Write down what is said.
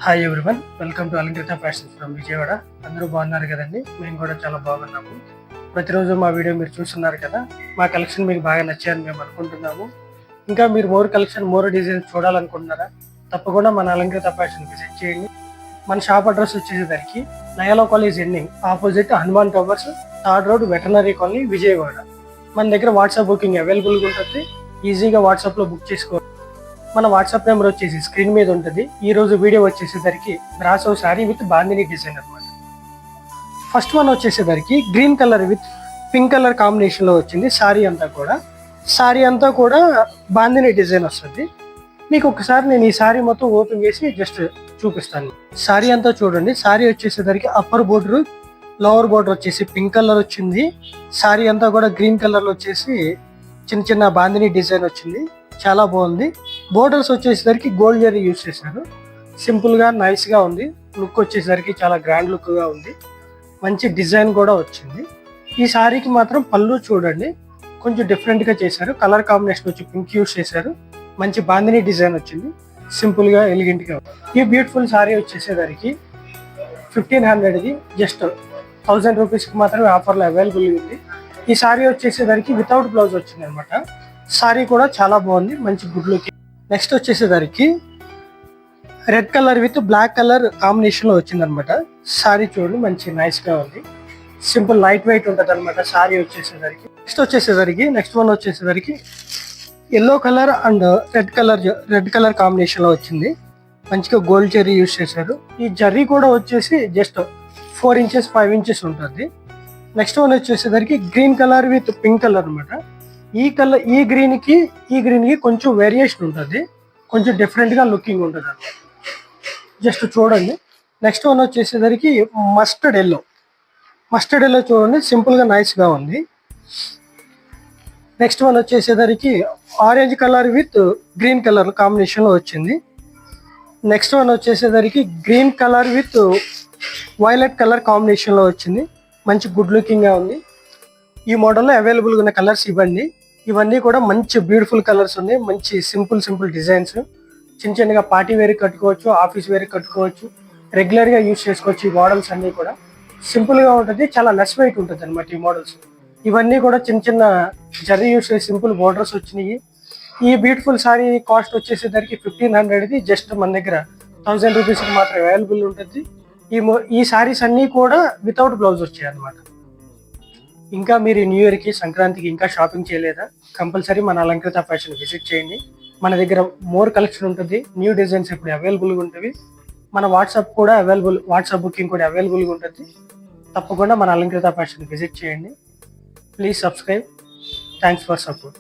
Hi everyone, welcome to Alankrita fashions from Vijayawada. అందరూ బాగున్నారు కదండి? మేము కూడా చాలా బాగున్నాము. ప్రతిరోజు మా వీడియో మీరు చూస్తున్నారు కదా. మా కలెక్షన్ మీకు బాగా నచ్చాయని మేము అనుకుంటున్నాము. ఇంకా మీరు మోర్ కలెక్షన్, మోర్ డిజైన్స్ చూడాలనుకుంటున్నారా? తప్పకుండా మన అలంకృత ఫ్యాషన్ విజిట్ చేయండి. మన షాప్ అడ్రస్ వచ్చేసరికి నయాలో college ending opposite Hanuman towers, third road, veterinary colony, Vijayawada. మన దగ్గర వాట్సాప్ బుకింగ్ అవైలబుల్గా ఉంటుంది. ఈజీగా వాట్సాప్లో బుక్ చేసుకోవచ్చు. మన వాట్సాప్ నెంబర్ వచ్చేసి స్క్రీన్ మీద ఉంటుంది. ఈ రోజు వీడియో వచ్చేసేసరికి brasso sari with bandhani design అనమాట. ఫస్ట్ వన్ వచ్చేసేసరికి green colour with pink colour కాంబినేషన్లో వచ్చింది. శారీ అంతా కూడా బాందిని డిజైన్ వస్తుంది. మీకు ఒకసారి నేను ఈ శారీ మొత్తం ఓపెన్ చేసి జస్ట్ చూపిస్తాను. శారీ అంతా చూడండి. శారీ వచ్చేసేసరికి అప్పర్ బోర్డర్, లోవర్ బోర్డర్ వచ్చేసి పింక్ కలర్ వచ్చింది. శారీ అంతా కూడా గ్రీన్ కలర్లో వచ్చేసి చిన్న చిన్న బాందిని డిజైన్ వచ్చింది. చాలా బాగుంది. బోర్డర్స్ వచ్చేసరికి గోల్డ్ జరీ యూజ్ చేశారు. సింపుల్గా నైస్గా ఉంది. లుక్ వచ్చేసరికి చాలా గ్రాండ్ లుక్గా ఉంది. మంచి డిజైన్ కూడా వచ్చింది. ఈ శారీకి మాత్రం పళ్ళు చూడండి, కొంచెం డిఫరెంట్గా చేశారు. కలర్ కాంబినేషన్ వచ్చి పింక్ యూజ్ చేశారు. మంచి బాందిని డిజైన్ వచ్చింది. సింపుల్గా ఎలిగెంట్గా. ఈ బ్యూటిఫుల్ శారీ వచ్చేసేసరికి 1500ది జస్ట్ 1000 రూపీస్కి మాత్రమే ఆఫర్లో అవైలబుల్ ఉంది. ఈ శారీ వచ్చేసేసరికి వితౌట్ బ్లౌజ్ వచ్చింది అనమాట. శారీ కూడా చాలా బాగుంది, మంచి గుడ్ లుక్. నెక్స్ట్ వచ్చేసేసరికి red colour with black colour కాంబినేషన్లో వచ్చింది అనమాట. శారీ చూడండి, మంచి నైస్గా ఉంది. సింపుల్ లైట్ వెయిట్ ఉంటుంది అనమాట శారీ వచ్చేసేసరికి. నెక్స్ట్ వన్ వచ్చేసేసరికి yellow colour and red colour కాంబినేషన్లో వచ్చింది. మంచిగా గోల్డ్ జరీ యూజ్ చేశారు. ఈ జరీ కూడా వచ్చేసి జస్ట్ 4 ఇంచెస్ 5 ఇంచెస్ ఉంటుంది. నెక్స్ట్ వన్ వచ్చేసేసరికి green colour with pink colour అనమాట. ఈ గ్రీన్ కి కొంచెం వేరియేషన్ ఉంటుంది, కొంచెం డిఫరెంట్గా లుకింగ్ ఉంటుంది అనమాట. జస్ట్ చూడండి. నెక్స్ట్ వన్ వచ్చేసేసరికి మస్టర్డ్ ఎల్లో చూడండి, సింపుల్గా నైస్గా ఉంది. నెక్స్ట్ వన్ వచ్చేసేసరికి orange colour with green colour కాంబినేషన్లో వచ్చింది. నెక్స్ట్ వన్ వచ్చేసేసరికి green colour with violet colour కాంబినేషన్లో వచ్చింది. మంచి గుడ్ లుకింగ్గా ఉంది. ఈ మోడల్లో అవైలబుల్గా ఉన్న కలర్స్ ఇవన్నీ కూడా మంచి బ్యూటిఫుల్ కలర్స్ ఉన్నాయి. మంచి సింపుల్ డిజైన్స్. చిన్నగా పార్టీ వేర్ కట్టుకోవచ్చు, ఆఫీస్ వేర్ కట్టుకోవచ్చు, రెగ్యులర్గా యూజ్ చేసుకోవచ్చు. ఈ మోడల్స్ అన్నీ కూడా సింపుల్గా ఉంటుంది, చాలా లెస్ వెయిట్ ఉంటుంది అనమాట ఈ మోడల్స్. ఇవన్నీ కూడా చిన్న జరీ యూజ్ చేసి సింపుల్ బోర్డర్స్ వచ్చినాయి. ఈ బ్యూటిఫుల్ సారీ కాస్ట్ వచ్చేసేసరికి 1500ది జస్ట్ మన దగ్గర 1000 రూపీస్కి మాత్రం అవైలబుల్ ఉంటుంది. ఈ సారీస్ అన్నీ కూడా వితౌట్ బ్లౌజ్ వచ్చాయి అనమాట. ఇంకా మీరు న్యూ ఇయర్కి, సంక్రాంతికి ఇంకా షాపింగ్ చేయలేదా? కంపల్సరీ మన అలంకృత ఫ్యాషన్ విజిట్ చేయండి. మన దగ్గర మోర్ కలెక్షన్ ఉంటుంది. న్యూ డిజైన్స్ ఇప్పుడు అవైలబుల్గా ఉంటుంది. మన వాట్సాప్ బుకింగ్ కూడా అవైలబుల్గా ఉంటుంది. తప్పకుండా మన అలంకృత ఫ్యాషన్ విజిట్ చేయండి. Please subscribe. Thanks for support.